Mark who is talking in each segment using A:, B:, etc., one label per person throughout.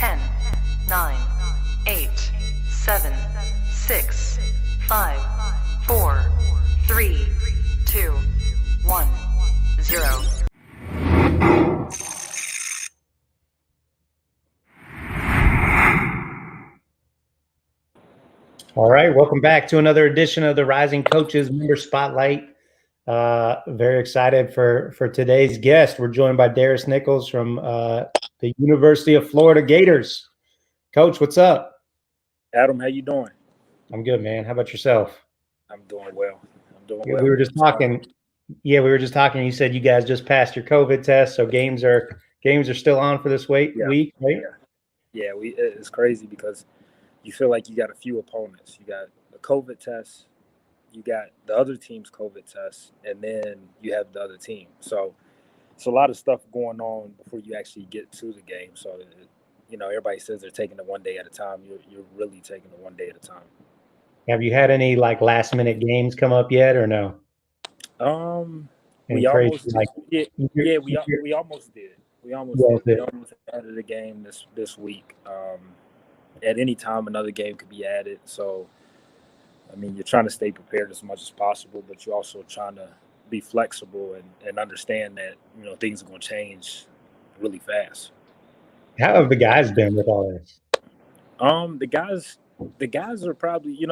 A: 10, 9, 8, 7, 6, 5, 4, 3, 2, 1, 0.
B: All right, welcome back to another edition of the Rising Coaches Member Spotlight. Very excited for today's guest. We're joined by Darris Nichols from the University of Florida Gators. Coach, what's up?
C: Adam, how you doing?
B: I'm good, man. How about yourself?
C: I'm doing well.
B: We were just talking. Yeah, we were just talking. You said you guys just passed your COVID test, so games are still on for this week, right?
C: Yeah. It's crazy because you feel like you got a few opponents. You got the COVID test, you got the other team's COVID test, and then you have the other team. So it's a lot of stuff going on before you actually get to the game. So everybody says they're taking it one day at a time. You're really taking it one day at a time.
B: Have you had any last minute games come up yet, or no?
C: We almost did. We almost did. We almost added a game this week. At any time, another game could be added. So, I mean, you're trying to stay prepared as much as possible, but you're also trying to be flexible and understand that things are going to change really fast.
B: How have the guys been with all this?
C: The guys are probably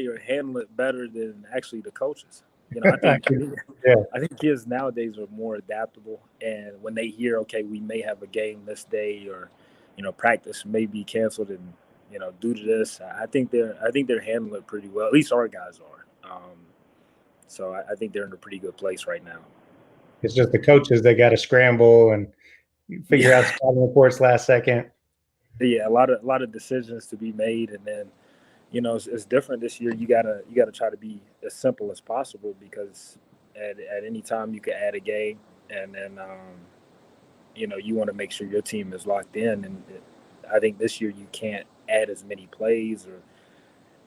C: are handling it better than actually the coaches. I think kids nowadays are more adaptable, and when they hear, okay, we may have a game this day, or practice may be canceled, and due to this, I think they're handling it pretty well. At least our guys are. So I think they're in a pretty good place right now.
B: It's just the coaches that got to scramble and figure out scouting reports last second.
C: Yeah, a lot of decisions to be made, and then it's different this year. You gotta try to be as simple as possible, because at any time you can add a game, and then you want to make sure your team is locked in. And I think this year you can't add as many plays or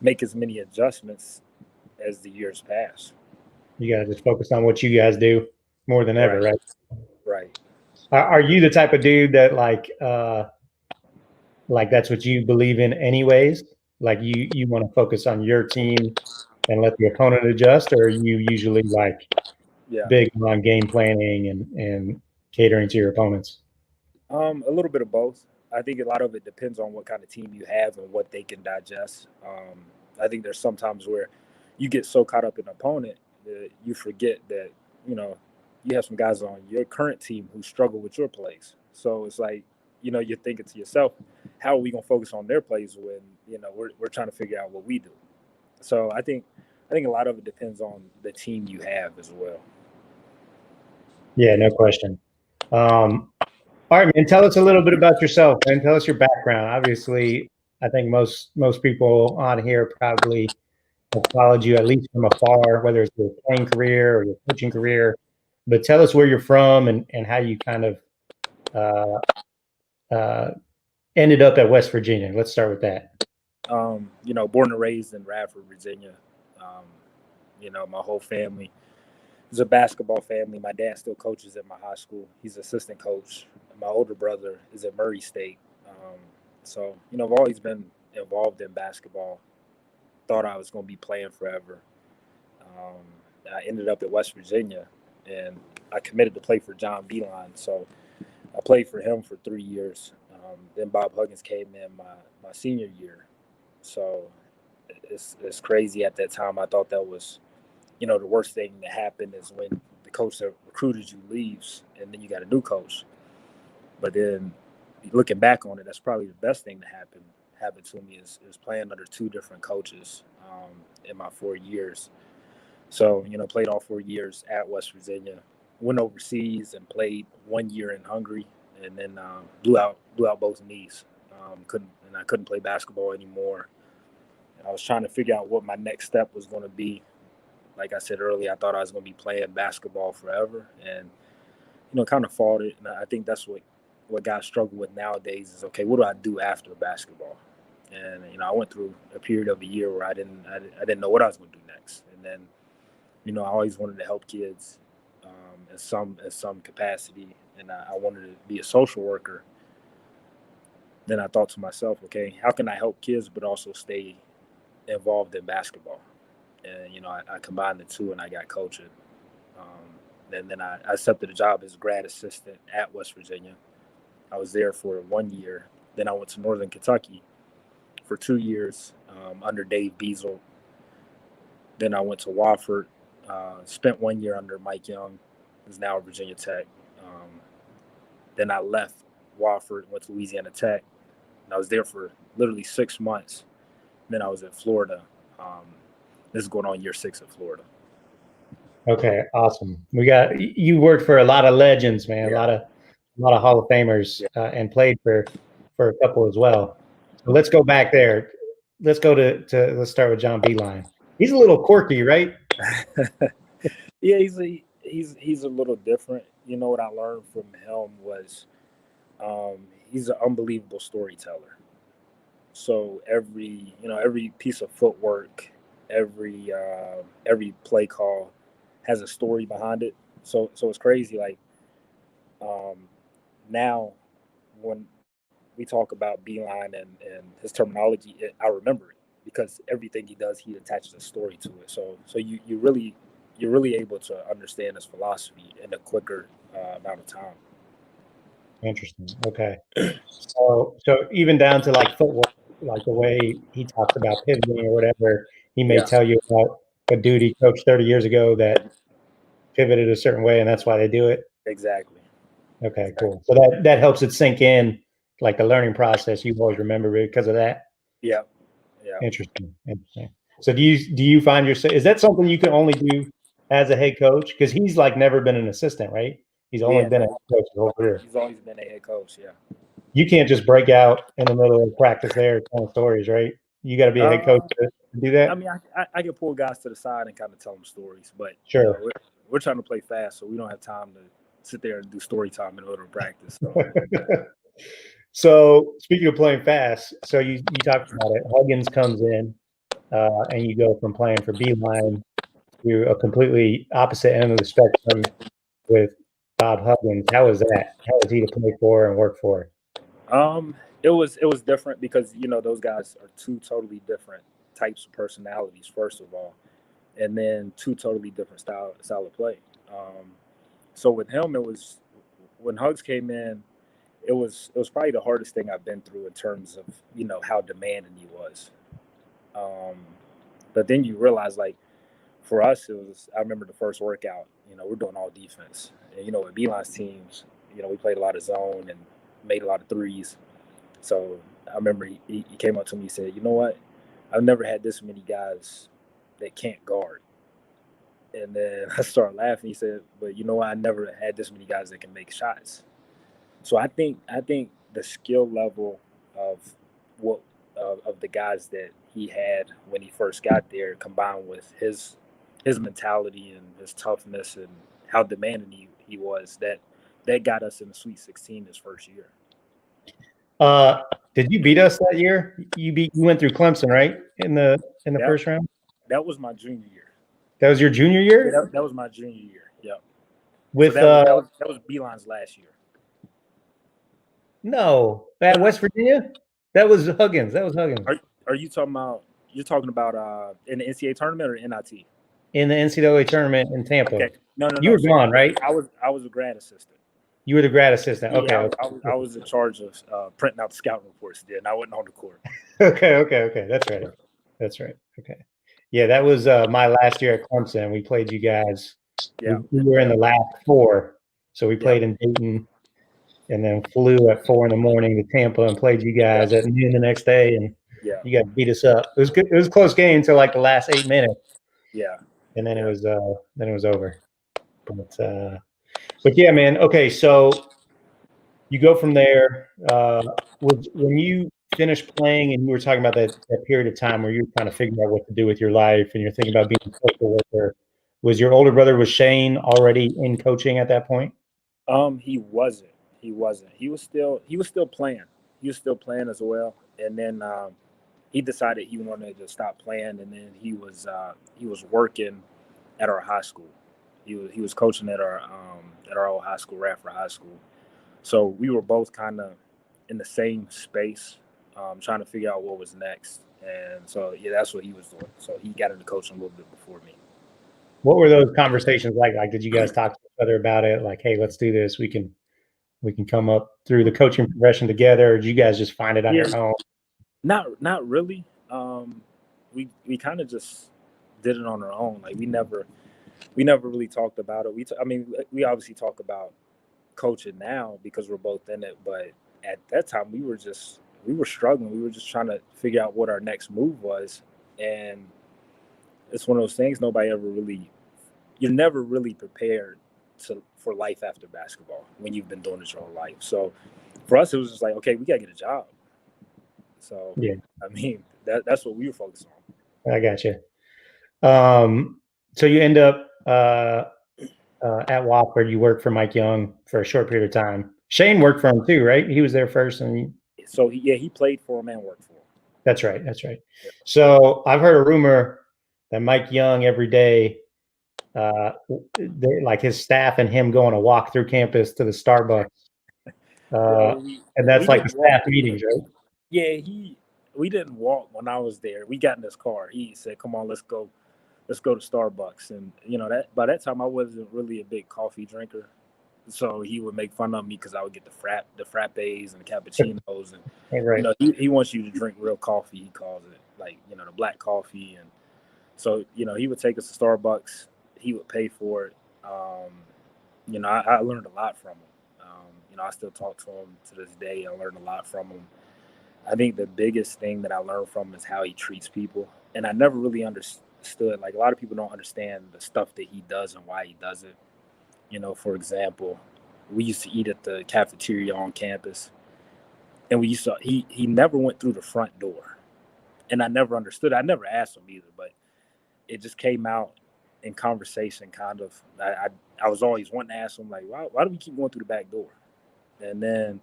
C: make as many adjustments as the years pass.
B: You gotta just focus on what you guys do more than ever, right?
C: Right.
B: Are you the type of dude that that's what you believe in anyways? Like you want to focus on your team and let the opponent adjust, or are you usually big on game planning and catering to your opponents?
C: A little bit of both. I think a lot of it depends on what kind of team you have and what they can digest. I think there's sometimes where you get so caught up in an opponent that you forget that you have some guys on your current team who struggle with your plays. So it's like, you're thinking to yourself, how are we going to focus on their plays when we're trying to figure out what we do? So I think a lot of it depends on the team you have as well.
B: Yeah, no question. All right, man. Tell us a little bit about yourself, man. Tell us your background. Obviously, I think most people on here probably have followed you at least from afar, whether it's your playing career or your coaching career. But tell us where you're from and how you kind of ended up at West Virginia. Let's start with that.
C: Born and raised in Radford, Virginia. My whole family is a basketball family. My dad still coaches at my high school. He's assistant coach. My older brother is at Murray State. So I've always been involved in basketball. Thought I was going to be playing forever. I ended up at West Virginia, and I committed to play for John Beeline. So I played for him for 3 years. Then Bob Huggins came in my senior year. So it's crazy. At that time, I thought that was, the worst thing that happened is when the coach that recruited you leaves, and then you got a new coach. But then looking back on it, that's probably the best thing that happened to me is playing under two different coaches in my 4 years. So, played all 4 years at West Virginia, went overseas and played 1 year in Hungary, and then blew out both knees. I couldn't play basketball anymore. And I was trying to figure out what my next step was going to be. Like I said earlier, I thought I was going to be playing basketball forever, and kind of fought it. And I think that's what guys struggle with nowadays is, okay, what do I do after basketball? And I went through a period of a year where I didn't know what I was going to do next. And then I always wanted to help kids in some capacity, and I wanted to be a social worker. then I thought to myself, okay, how can I help kids but also stay involved in basketball? And, I combined the two and I got coaching. And then I accepted a job as grad assistant at West Virginia. I was there for 1 year. Then I went to Northern Kentucky for 2 years under Dave Beazle. Then I went to Wofford, spent 1 year under Mike Young, who's now at Virginia Tech. Then I left Wofford, went to Louisiana Tech. And I was there for literally 6 months. Then I was in Florida. This is going on year 6 in Florida.
B: Okay, awesome. You worked for a lot of legends, man.
C: Yeah.
B: A lot of Hall of Famers, and played for a couple as well. So let's go back there. Let's go to let's start with John Beilein. He's a little quirky, right?
C: Yeah, he's a little different. What I learned from him was he's an unbelievable storyteller. So every piece of footwork, every play call has a story behind it. So it's crazy. Like now, when we talk about Beilein and his terminology, I remember it because everything he does, he attaches a story to it. So you're really able to understand his philosophy in a quicker amount of time.
B: Interesting. Okay. So even down to like footwork, like the way he talks about pivoting or whatever, he may tell you about a dude he coached 30 years ago that pivoted a certain way, and that's why they do it.
C: Exactly.
B: Okay, cool. So that helps it sink in, like the learning process. You always remember it because of that.
C: Yeah.
B: Interesting. So do you find yourself? Is that something you can only do as a head coach? Because he's like never been an assistant, right? He's only been a head coach his whole career.
C: He's always been a head coach. Yeah.
B: You can't just break out in the middle of practice there telling stories, right? You got to be a head coach to do that.
C: I mean, I can pull guys to the side and kind of tell them stories, but
B: sure,
C: we're trying to play fast, so we don't have time to sit there and do story time in the middle of practice.
B: So speaking of playing fast, so you talked about it. Huggins comes in, and you go from playing for Beilein to a completely opposite end of the spectrum with Bob Huggins. How was that? How was he to play for and work for?
C: It was different because those guys are two totally different types of personalities, first of all, and then two totally different style of play. So with him, it was when Hugs came in, it was probably the hardest thing I've been through in terms of how demanding he was. But then you realize, like, for us, it was. I remember the first workout. We're doing all defense, and with Beilein's teams, we played a lot of zone and made a lot of threes. So I remember he came up to me and said, "You know what? I've never had this many guys that can't guard." And then I started laughing. He said, "But you know what? I never had this many guys that can make shots." So I think the skill level of the guys that he had when he first got there, combined with his mentality and his toughness and how demanding he was, that got us in the Sweet 16 his first year.
B: Did you beat us that year? You went through Clemson, right? In the first round?
C: That was my junior year.
B: That was your junior year?
C: Yeah, that was my junior year. Yeah.
B: With
C: that was Beilein's last year.
B: No, at West Virginia? That was Huggins.
C: Are you talking about? You're talking about in the NCAA tournament or NIT?
B: In the NCAA tournament in Tampa.
C: Okay. No.
B: You were gone, right?
C: I was a grad assistant.
B: You were the grad assistant. Okay.
C: Yeah, I was in charge of printing out the scouting reports then. I wasn't on the court.
B: Okay. That's right. Okay. Yeah, that was my last year at Clemson. We played you guys.
C: Yeah.
B: We were in the last four. So we played in Dayton and then flew at 4 a.m. to Tampa and played you guys at noon the next day. And you guys beat us up. It was good. It was a close game until like the last 8 minutes.
C: Yeah.
B: And then it was over. But yeah, man. Okay, so you go from there. When you finished playing and you were talking about that period of time where you were trying to figure out what to do with your life and you're thinking about being a social worker, was your older brother, was Shane, already in coaching at that point?
C: He wasn't. He was still playing. He was still playing as well. And then he decided he wanted to stop playing, and then he was working at our high school. He was coaching at our old high school, Radford High School. So we were both kind of in the same space, trying to figure out what was next. And so, yeah, that's what he was doing. So he got into coaching a little bit before me.
B: What were those conversations like? Like, did you guys talk to each other about it? Like, hey, let's do this. We can come up through the coaching progression together. Or did you guys just find it on your own?
C: Not really. We kind of just did it on our own. Like we never really talked about it. We obviously talk about coaching now because we're both in it, but at that time we were struggling. We were just trying to figure out what our next move was, and it's one of those things you're never really prepared for life after basketball when you've been doing it your whole life. So for us, it was just like, okay, we gotta get a job. So
B: yeah,
C: I mean that's what we were focused on.
B: I got you. So you end up at Wofford. You worked for Mike Young for a short period of time. Shane worked for him too, right? He was there first, and
C: so he played for him and worked for him.
B: That's right. Yeah. So
C: So
B: I've heard a rumor that Mike Young every day, like his staff and him going to walk through campus to the Starbucks, and that's like the staff meetings, right?
C: Yeah, we didn't walk when I was there. We got in this car. He said, "Come on, let's go to Starbucks." And that by that time I wasn't really a big coffee drinker, so he would make fun of me because I would get the frappes and the cappuccinos, and
B: Right.
C: He wants you to drink real coffee. He calls it like the black coffee, and so he would take us to Starbucks. He would pay for it. I learned a lot from him. I still talk to him to this day. I learned a lot from him. I think the biggest thing that I learned from him is how he treats people. And I never really understood, like a lot of people don't understand the stuff that he does and why he does it. For example, we used to eat at the cafeteria on campus, and he never went through the front door. And I never understood. I never asked him either, but it just came out in conversation kind of. I was always wanting to ask him, like, why do we keep going through the back door? And then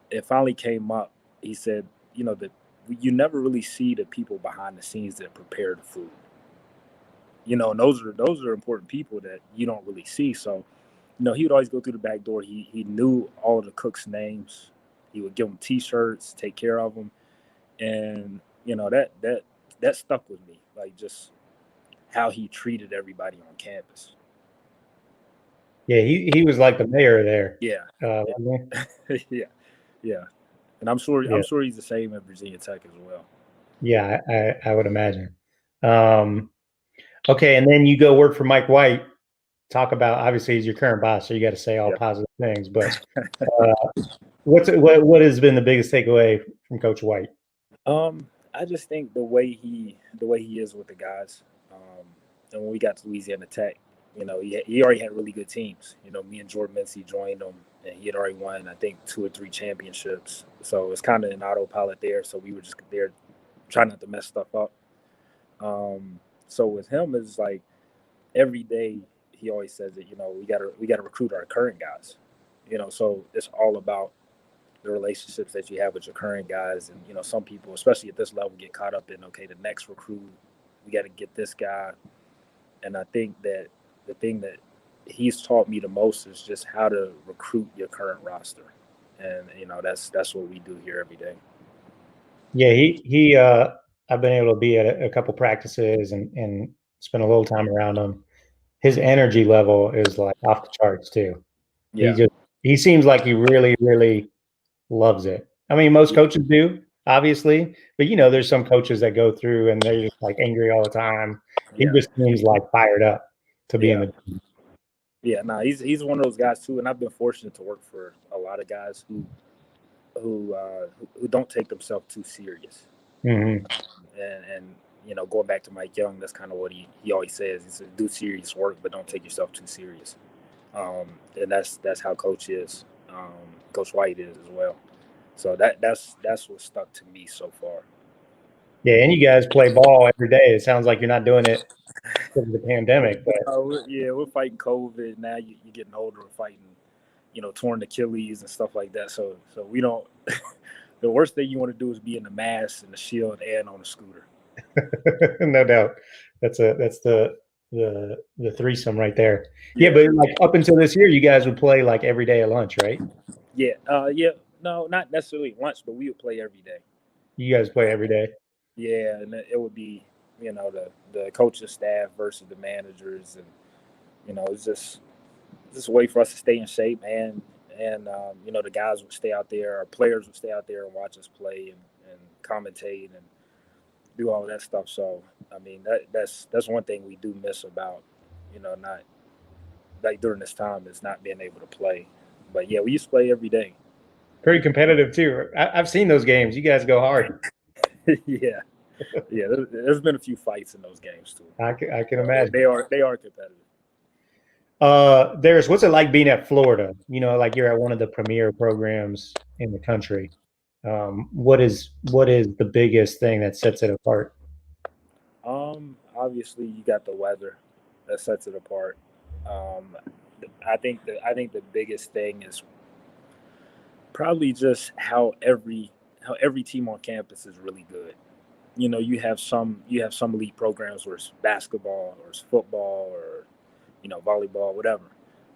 C: it finally came up. He said, that you never really see the people behind the scenes that prepare the food. And those are important people that you don't really see. So, he would always go through the back door. He knew all of the cooks' names. He would give them T-shirts, take care of them, and that stuck with me. Like just how he treated everybody on campus.
B: Yeah, he was like the mayor there.
C: Yeah. Yeah. And I'm sure he's the same at Virginia Tech as well.
B: Yeah, I would imagine. Okay, and then you go work for Mike White. Talk about, obviously he's your current boss, so you got to say all positive things. But what has been the biggest takeaway from Coach White?
C: I just think the way he is with the guys. And when we got to Louisiana Tech, he already had really good teams. Me and Jordan Mincy joined him, and he had already won, I think, 2 or 3 championships. So it's kind of an autopilot there. So we were just there trying not to mess stuff up. So with him, it's like every day he always says that, we gotta recruit our current guys. So it's all about the relationships that you have with your current guys. And, some people, especially at this level, get caught up in, okay, the next recruit, we got to get this guy. And I think that the thing that he's taught me the most is just how to recruit your current roster. And, that's what we do here every day.
B: Yeah, he I've been able to be at a couple practices and spend a little time around him. His energy level is like off the charts too.
C: Yeah.
B: He seems like he really, really loves it. I mean, most coaches do, obviously, but there's some coaches that go through and they're just like angry all the time. He just seems like fired up to be in the team.
C: Yeah, no, he's one of those guys too, and I've been fortunate to work for a lot of guys who don't take themselves too serious.
B: Mm-hmm.
C: And going back to Mike Young, that's kind of what he always says. He says, do serious work, but don't take yourself too serious. And that's how Coach is. Coach White is as well. So that's what stuck to me so far.
B: Yeah, and you guys play ball every day. It sounds like you're not doing it because of the pandemic. But
C: we're fighting COVID now. You're getting older. We're fighting, torn Achilles and stuff like that. So we don't. The worst thing you want to do is be in the mask and the shield and on a scooter.
B: No doubt. That's the threesome right there. Yeah, but like up until this year, you guys would play like every day at lunch, right?
C: Yeah. No, not necessarily lunch, but we would play every day.
B: You guys play every day?
C: Yeah, and it would be, the coaching staff versus the managers, and it's just a way for us to stay in shape, and the guys would stay out there, our players would stay out there and watch us play and commentate and do all of that stuff. So I mean that's one thing we do miss about, not like during this time is not being able to play. But yeah, we used to play every day.
B: Pretty competitive too. I've seen those games. You guys go hard.
C: Yeah. Yeah, there's been a few fights in those games too.
B: I can imagine.
C: They are competitive.
B: What's it like being at Florida? Like you're at one of the premier programs in the country. What is the biggest thing that sets it apart?
C: Obviously you got the weather that sets it apart. I think the biggest thing is probably just how every team on campus is really good. You have some elite programs where it's basketball or it's football or volleyball, whatever.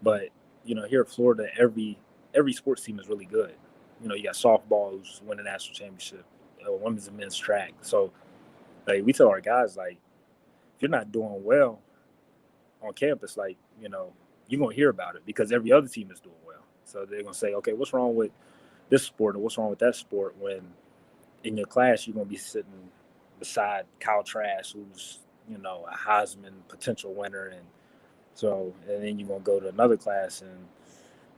C: But here in Florida, every sports team is really good. You got softball who's winning the national championship, women's and men's track. So like we tell our guys, like, if you're not doing well on campus, like, you're gonna hear about it because every other team is doing well. So they're gonna say, okay, what's wrong with this sport or what's wrong with that sport, when in your class you're gonna be sitting beside Kyle Trask, who's a Heisman potential winner, and then you're gonna go to another class and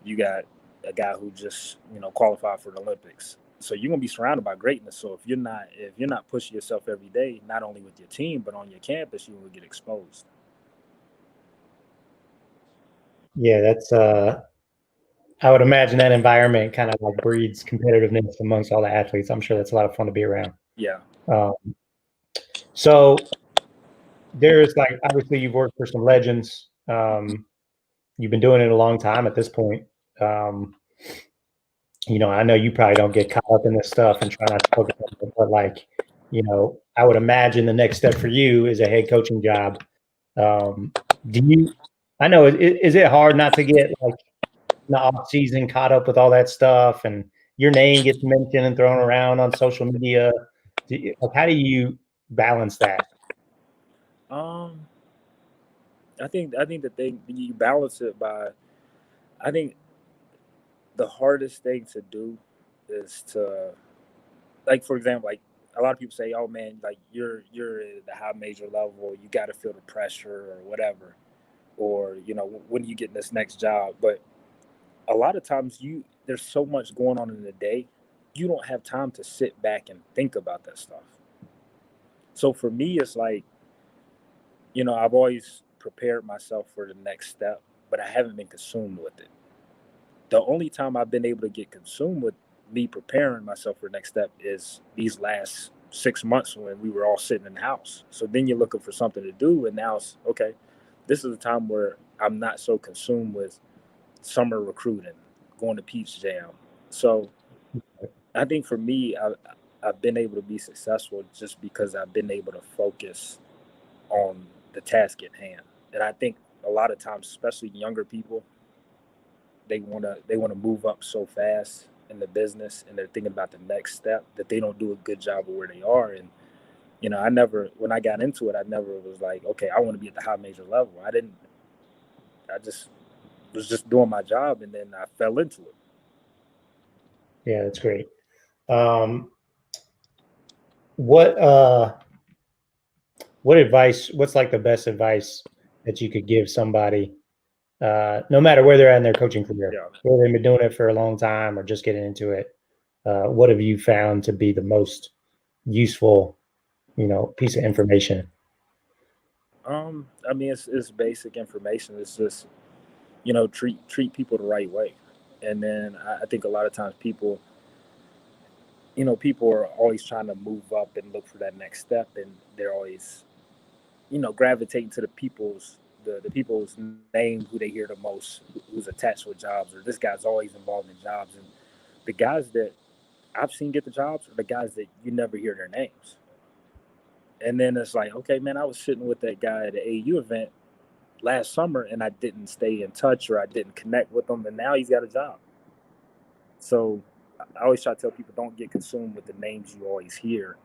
C: you got a guy who just qualified for the Olympics. So you're gonna be surrounded by greatness. So if you're not pushing yourself every day, not only with your team but on your campus, you will get exposed.
B: Yeah, that's I would imagine that environment kind of like breeds competitiveness amongst all the athletes. I'm sure that's a lot of fun to be around.
C: Yeah.
B: So there's like, obviously you've worked for some legends. You've been doing it a long time at this point. I know you probably don't get caught up in this stuff and try not to focus on it, but like, I would imagine the next step for you is a head coaching job. I know, is it hard not to get like in the off season caught up with all that stuff and your name gets mentioned and thrown around on social media? How do you balance that?
C: I think that you balance it by, I think the hardest thing to do is to, like, for example, like a lot of people say, oh man, like you're at the high major level, you got to feel the pressure or whatever, or when you get this next job. But a lot of times there's so much going on in the day, you don't have time to sit back and think about that stuff. So for me, it's like, I've always prepared myself for the next step, but I haven't been consumed with it. The only time I've been able to get consumed with me preparing myself for the next step is these last 6 months when we were all sitting in the house. So then you're looking for something to do, and now it's, okay, this is a time where I'm not so consumed with summer recruiting, going to Peach Jam. So I think for me, I've been able to be successful just because I've been able to focus on the task at hand. And I think a lot of times, especially younger people, they want to move up so fast in the business, and they're thinking about the next step, that they don't do a good job of where they are. And when I got into it, I never was like, okay, I want to be at the high major level. I just was just doing my job, and then I fell into it.
B: Yeah, that's great. What advice, what's like the best advice that you could give somebody, no matter where they're at in their coaching career, whether they've been doing it for a long time or just getting into it? What have you found to be the most useful, piece of information?
C: I mean, it's basic information. It's just, treat people the right way. And then I think a lot of times people are always trying to move up and look for that next step, and they're always, gravitating to the people's name who they hear the most, who's attached with jobs, or this guy's always involved in jobs. And the guys that I've seen get the jobs are the guys that you never hear their names. And then it's like, okay, man, I was sitting with that guy at the AU event last summer and I didn't stay in touch, or I didn't connect with him, and now he's got a job. So I always try to tell people, don't get consumed with the names you always hear,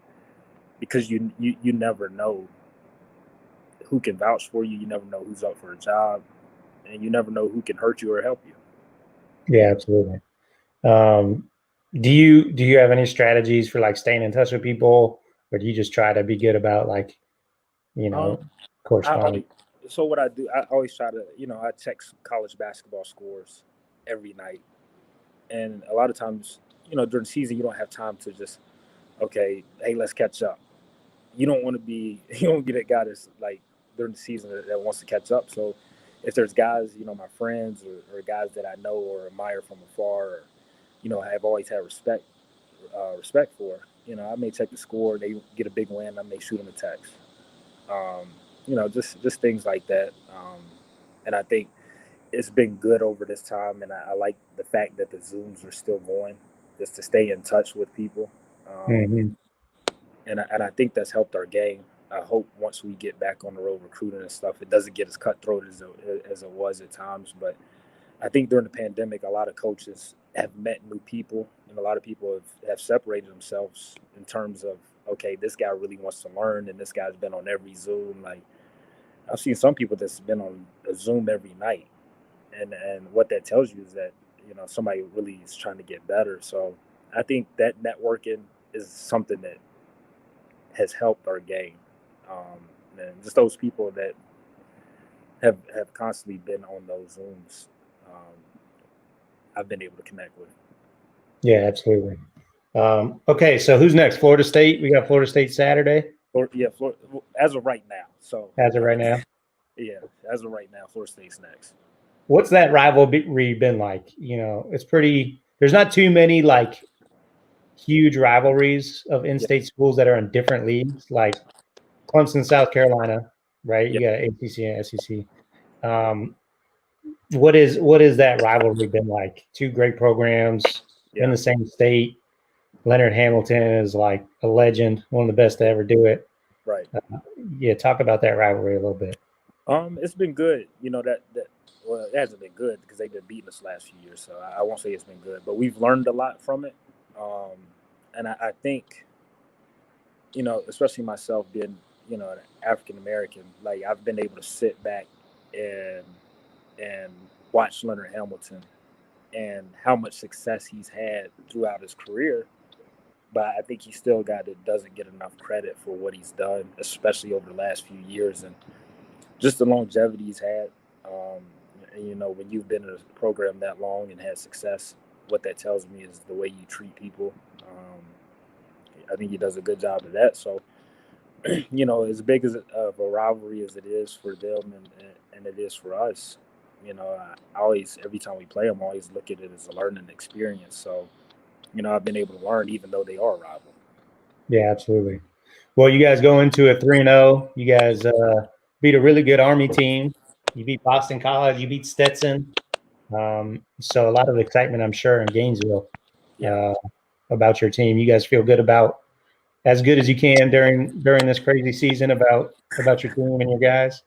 C: because you never know who can vouch for you. You never know who's up for a job, and you never know who can hurt you or help you.
B: Yeah, absolutely. Do you have any strategies for like staying in touch with people, or do you just try to be good about like, corresponding?
C: So what I do, I always try to, I check college basketball scores every night, and a lot of times, during the season, you don't have time to just, okay, hey, let's catch up. You don't want to be that guy that's like during the season that wants to catch up. So if there's guys, my friends or guys that I know or admire from afar, or, have always had respect for, I may check the score. They get a big win, I may shoot them a text. Just things like that. And I think it's been good over this time, and I like the fact that the Zooms are still going, just to stay in touch with people. And I think that's helped our game. I hope once we get back on the road recruiting and stuff, it doesn't get as cutthroat as it was at times. But I think during the pandemic, a lot of coaches have met new people, and a lot of people have separated themselves in terms of, okay, this guy really wants to learn, and this guy's been on every Zoom. Like, I've seen some people that's been on a Zoom every night, and what that tells you is that, somebody really is trying to get better. So I think that networking is something that has helped our game. And just those people that have constantly been on those Zooms, I've been able to connect with.
B: Yeah, absolutely. Okay, so who's next? Florida State. We got Florida State Saturday.
C: Florida, as of right now. So
B: as of right now.
C: Yeah, as of right now, Florida State's next.
B: What's that rivalry been like? It's pretty. There's not too many like huge rivalries of in-state schools that are in different leagues, like Clemson, South Carolina, right? You got ACC and SEC. What is that rivalry been like? Two great programs in the same state. Leonard Hamilton is like a legend, one of the best to ever do it.
C: Right.
B: Talk about that rivalry a little bit.
C: It's been good. Well, it hasn't been good because they've been beating us the last few years, so I won't say it's been good. But we've learned a lot from it, and I think, especially myself being, an African American, like I've been able to sit back and watch Leonard Hamilton and how much success he's had throughout his career. But I think he still doesn't get enough credit for what he's done, especially over the last few years, and just the longevity he's had. When you've been in a program that long and had success, what that tells me is the way you treat people. I think he does a good job of that. So, as big of a rivalry as it is for them and it is for us, I always, every time we play them, I always look at it as a learning experience. So, I've been able to learn even though they are a rival.
B: Yeah, absolutely. Well, you guys go into a 3-0. You guys beat a really good Army team. You beat Boston College. You beat Stetson. So a lot of excitement, I'm sure, in Gainesville about your team. You guys feel good about as good as you can during this crazy season about your team and your guys.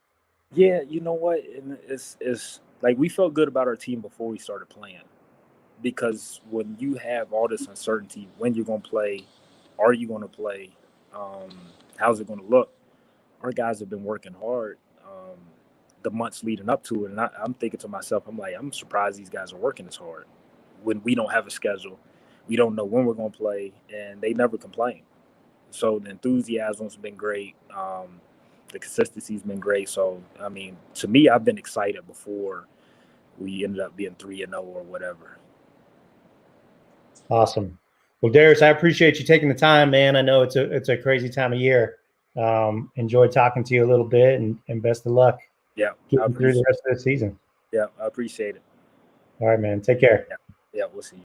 C: Yeah, you know what? And it's like we felt good about our team before we started playing, because when you have all this uncertainty, when you're going to play, are you going to play, how's it going to look? Our guys have been working hard the months leading up to it, and I'm thinking to myself, I'm surprised these guys are working this hard when we don't have a schedule, we don't know when we're going to play, and they never complain. So the enthusiasm's been great. The consistency's been great. So, to me, I've been excited before we ended up being 3-0 or whatever.
B: Awesome. Well, Darris, I appreciate you taking the time, man. I know it's a crazy time of year. Enjoyed talking to you a little bit, and best of luck.
C: Yeah.
B: Getting through the rest of the season.
C: Yeah, I appreciate it.
B: All right, man. Take care.
C: Yeah, we'll see you.